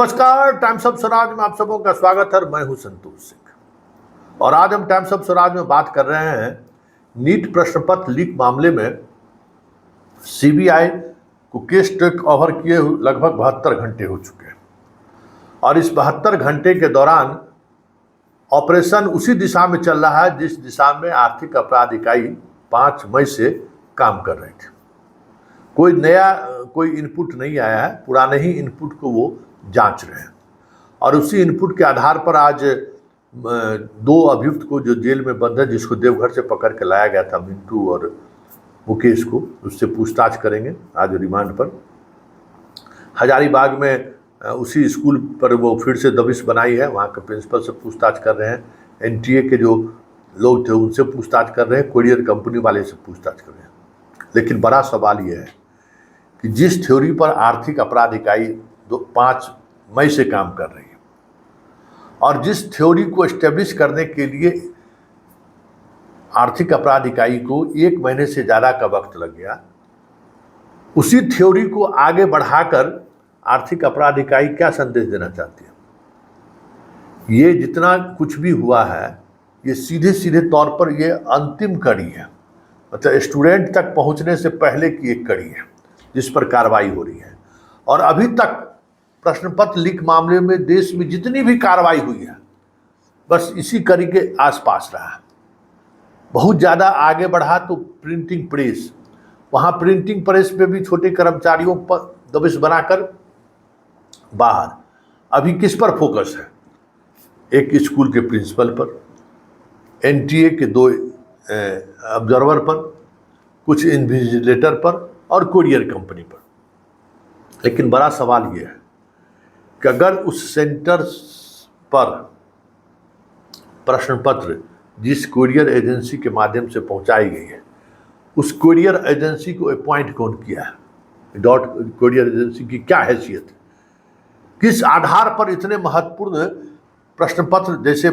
नमस्कार, times of Swaraj में आप सबों का स्वागत है। मैं हूं संतोष सिंह और आज हम टाइम्स ऑफ स्वराज में बात कर रहे हैं नीट प्रश्न पत्र लीक मामले में सीबीआई को केस टेक ओवर किए लगभग 72 घंटे हो चुके हैं और इस 72 घंटे के दौरान ऑपरेशन उसी दिशा में चल रहा है जिस दिशा में आर्थिक अपराध इकाई 5 मई से काम कर रही थी। कोई इनपुट नहीं आया है, पुराने ही इनपुट को वो जांच रहे हैं और उसी इनपुट के आधार पर आज 2 अभियुक्त को जो जेल में बंद है, जिसको देवघर से पकड़ के लाया गया था, मिंटू और मुकेश को, उससे पूछताछ करेंगे आज रिमांड पर। हजारीबाग में उसी स्कूल पर वो फिर से दबिश बनाई है, वहाँ के प्रिंसिपल से पूछताछ कर रहे हैं। एनटीए के जो लोग थे उनसे पूछताछ कर रहे हैं, कोरियर कंपनी वाले से पूछताछ कर रहे हैं। लेकिन बड़ा सवाल ये है कि जिस थ्योरी पर आर्थिक अपराध इकाई 5 मई से काम कर रही है और जिस थ्योरी को एस्टेब्लिश करने के लिए आर्थिक अपराध इकाई को 1 महीने से ज़्यादा का वक्त लग गया, उसी थ्योरी को आगे बढ़ाकर आर्थिक अपराध इकाई क्या संदेश देना चाहती है। ये जितना कुछ भी हुआ है, ये सीधे सीधे तौर पर ये अंतिम कड़ी है, मतलब स्टूडेंट तक पहुंचने से पहले की एक कड़ी है जिस पर कार्रवाई हो रही है। और अभी तक प्रश्न पत्र लीक मामले में देश में जितनी भी कार्रवाई हुई है, बस इसी कड़ी के आसपास रहा। बहुत ज़्यादा आगे बढ़ा तो प्रिंटिंग प्रेस, वहाँ प्रिंटिंग प्रेस पे भी छोटे कर्मचारियों पर दबिश बनाकर बाहर। अभी किस पर फोकस है? एक स्कूल के प्रिंसिपल पर, एनटीए के 2 ऑब्जर्वर पर, कुछ इन्विजिलेटर पर और कोरियर कंपनी पर। लेकिन बड़ा सवाल ये है कि अगर उस सेंटर पर प्रश्न पत्र जिस कोरियर एजेंसी के माध्यम से पहुंचाई गई है, उस कोरियर एजेंसी को अपॉइंट कौन किया है? कोरियर एजेंसी की क्या हैसियत है? किस आधार पर इतने महत्वपूर्ण प्रश्न पत्र जैसे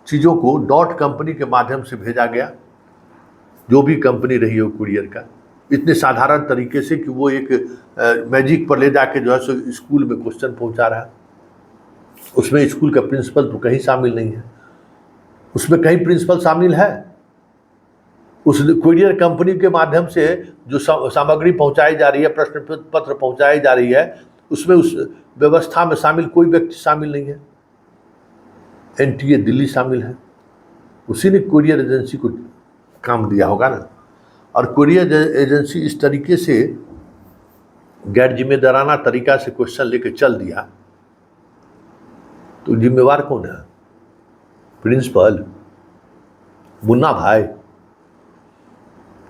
चीज़ों को डॉट कंपनी के माध्यम से भेजा गया, जो भी कंपनी रही हो कुरियर का, इतने साधारण तरीके से कि वो एक मैजिक पर ले जाके जो है सो स्कूल में क्वेश्चन पहुंचा रहा है। उसमें स्कूल का प्रिंसिपल तो कहीं शामिल नहीं है। उसमें कहीं प्रिंसिपल शामिल है? उस कुरियर कंपनी के माध्यम से जो सामग्री पहुंचाई जा रही है, प्रश्न पत्र पहुंचाई जा रही है, उसमें उस व्यवस्था में शामिल कोई व्यक्ति शामिल नहीं है। एनटीए दिल्ली शामिल है, उसी ने कुरियर एजेंसी को काम दिया होगा ना। और कुरियर एजेंसी इस तरीके से गैर जिम्मेदाराना तरीका से क्वेश्चन लेके चल दिया, तो जिम्मेवार कौन है? प्रिंसिपल, मुन्ना भाई,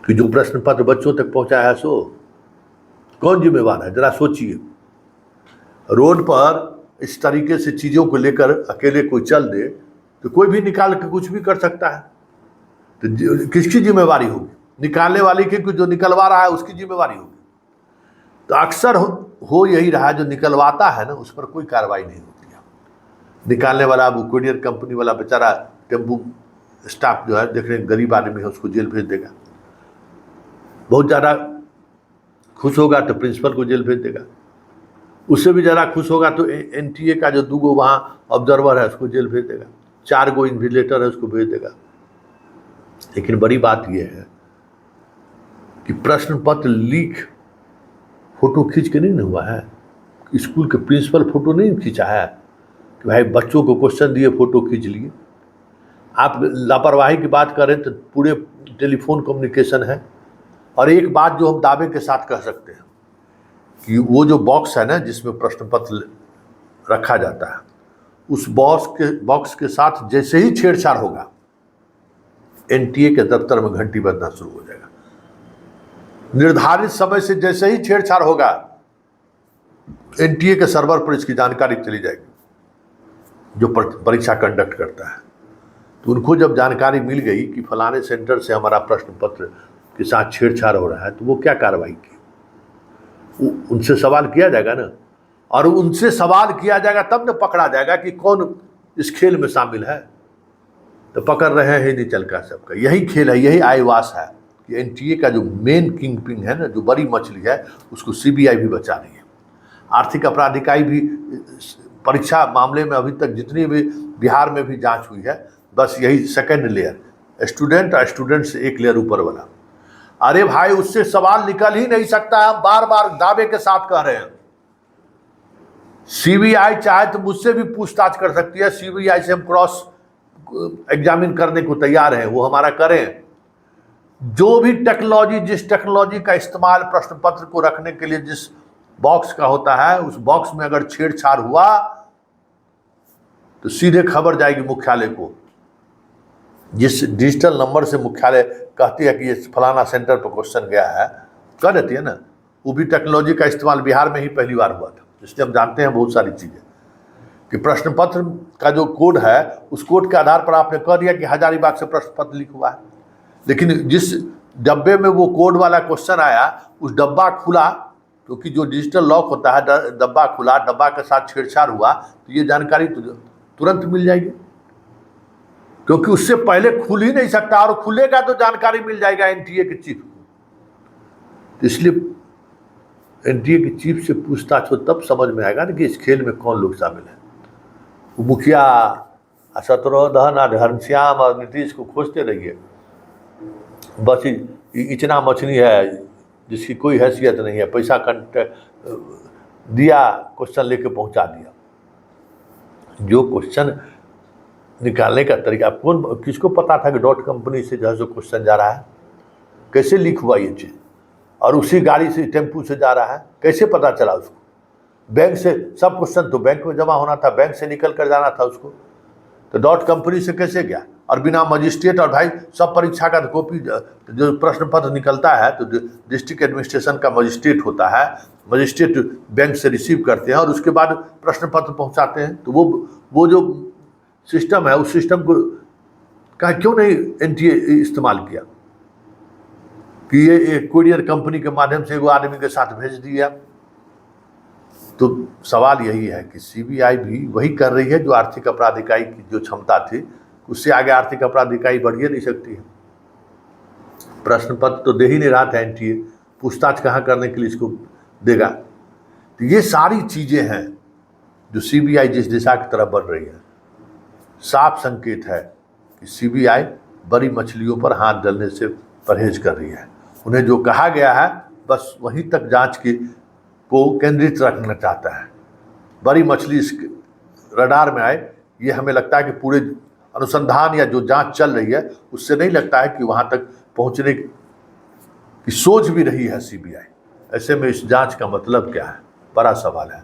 कि जो प्रश्न पत्र बच्चों तक पहुंचाया है, सो कौन जिम्मेवार है? जरा सोचिए। रोड पर इस तरीके से चीज़ों को लेकर अकेले कोई चल दे तो कोई भी निकाल के कुछ भी कर सकता है। तो किसकी जिम्मेवारी होगी? निकालने वाले की, जो निकलवा रहा है उसकी जिम्मेवारी होगी। तो अक्सर हो यही रहा, जो निकलवाता है ना उस पर कोई कार्रवाई नहीं होती है। निकालने वाला, वो कुरियर कंपनी वाला बेचारा टेम्पू स्टाफ जो है, देख रहे गरीब आदमी है, उसको जेल भेज देगा। बहुत ज़्यादा खुश होगा तो प्रिंसिपल को जेल भेज देगा। उससे भी ज़्यादा खुश होगा तो एनटीए का जो 2 वहाँ ऑब्जर्वर है उसको जेल भेज देगा, 4 इन्विजिलेटर है उसको भेज देगा। लेकिन बड़ी बात यह है कि प्रश्न पत्र लीक फोटो खींच के नहीं हुआ है। स्कूल के प्रिंसिपल फोटो नहीं खींचा है कि भाई बच्चों को क्वेश्चन दिए, फोटो खींच लिए। आप लापरवाही की बात करें तो पूरे टेलीफोन कम्युनिकेशन है। और एक बात जो हम दावे के साथ कह सकते हैं कि वो जो बॉक्स है ना जिसमें प्रश्न पत्र रखा जाता है, उस बॉक्स के साथ जैसे ही छेड़छाड़ होगा, एनटीए के दफ्तर में घंटी बजना शुरू हो जाएगा। निर्धारित समय से जैसे ही छेड़छाड़ होगा, एनटीए के सर्वर पर इसकी जानकारी चली जाएगी जो परीक्षा कंडक्ट करता है। तो उनको जब जानकारी मिल गई कि फलाने सेंटर से हमारा प्रश्न पत्र के साथ छेड़छाड़ हो रहा है, तो वो क्या कार्रवाई की? उनसे सवाल किया जाएगा ना, और उनसे सवाल किया जाएगा तब न पकड़ा जाएगा कि कौन इस खेल में शामिल है। तो पकड़ रहे हैं नहीं चल का सबका। यही खेल है, यही आईवास है कि एनटीए का जो मेन किंग पिन है ना, जो बड़ी मछली है, उसको सीबीआई भी बचा रही है। आर्थिक अपराध इकाई भी परीक्षा मामले में अभी तक जितनी भी बिहार में भी जांच हुई है, बस यही सेकंड लेयर, स्टूडेंट और स्टूडेंट से एक लेयर ऊपर वाला। अरे भाई, उससे सवाल निकल ही नहीं सकता। हम बार बार दावे के साथ कह रहे हैं, सीबीआई चाहे तो मुझसे भी पूछताछ कर सकती है, सीबीआई से हम क्रॉस एग्जामिन करने को तैयार हैं, वो हमारा करें। जो भी टेक्नोलॉजी, जिस टेक्नोलॉजी का इस्तेमाल प्रश्न पत्र को रखने के लिए जिस बॉक्स का होता है, उस बॉक्स में अगर छेड़छाड़ हुआ तो सीधे खबर जाएगी मुख्यालय को। जिस डिजिटल नंबर से मुख्यालय कहती है कि ये फलाना सेंटर पर क्वेश्चन गया है, कर देती है ना। वो भी टेक्नोलॉजी का इस्तेमाल बिहार में ही पहली बार हुआ था, इसलिए हम जानते हैं बहुत सारी चीज़ें कि प्रश्न पत्र का जो कोड है, उस कोड के आधार पर आपने कह दिया कि हजारीबाग से प्रश्न पत्र लीक हुआ है, लेकिन जिस डब्बे में वो कोड वाला क्वेश्चन आया, उस डब्बा खुला, क्योंकि जो डिजिटल लॉक होता है, डब्बा खुला, डब्बा के साथ छेड़छाड़ हुआ, तो ये जानकारी तुरंत मिल जाएगी, क्योंकि उससे पहले खुल ही नहीं सकता, और खुलेगा तो जानकारी मिल जाएगा एनटीए के चीफ को। इसलिए एनटीए के चीफ से पूछताछ हो, तब समझ में आएगा ना कि इस खेल में कौन लोग शामिल है। वो मुखिया, शत्रुघ्न, घनश्याम और नीतीश को खोजते रहिए, बस इतना मछली है जिसकी कोई हैसियत नहीं है, पैसा दिया, क्वेश्चन लेके पहुंचा दिया। जो क्वेश्चन निकालने का तरीका, किसको पता था कि डॉट कंपनी से जो है क्वेश्चन जा रहा है, कैसे लीक हुआ ये चीज़, और उसी गाड़ी से, टेम्पू से जा रहा है, कैसे पता चला उसको? बैंक से सब क्वेश्चन तो बैंक में जमा होना था, बैंक से निकल कर जाना था उसको, तो डॉट कंपनी से कैसे गया? और बिना मजिस्ट्रेट, और भाई सब परीक्षा का कॉपी, जो प्रश्न पत्र निकलता है तो डिस्ट्रिक्ट एडमिनिस्ट्रेशन का मजिस्ट्रेट होता है, मजिस्ट्रेट बैंक से रिसीव करते हैं और उसके बाद प्रश्न पत्र पहुंचाते हैं। तो वो जो सिस्टम है, उस सिस्टम को का क्यों नहीं एनटीए इस्तेमाल किया कि ये कुरियर कंपनी के माध्यम से वो आदमी के साथ भेज दिया? तो सवाल यही है कि सीबीआई भी वही कर रही है जो आर्थिक अपराध इकाई की जो क्षमता थी, उससे आगे आर्थिक अपराध इकाई बढ़ ही नहीं सकती है। प्रश्न पत्र तो दे ही नहीं रहा था एनटीए, पूछताछ कहाँ करने के लिए इसको देगा? तो ये सारी चीज़ें हैं जो सीबीआई जिस दिशा की तरफ बढ़ रही है, साफ संकेत है कि सीबीआई बड़ी मछलियों पर हाथ डालने से परहेज कर रही है। उन्हें जो कहा गया है बस वहीं तक जांच को केंद्रित रखना चाहता है। बड़ी मछली इस रडार में आए, ये हमें लगता है कि पूरे अनुसंधान या जो जांच चल रही है उससे नहीं लगता है कि वहां तक पहुंचने की सोच भी रही है सीबीआई। ऐसे में इस जांच का मतलब क्या है? बड़ा सवाल है।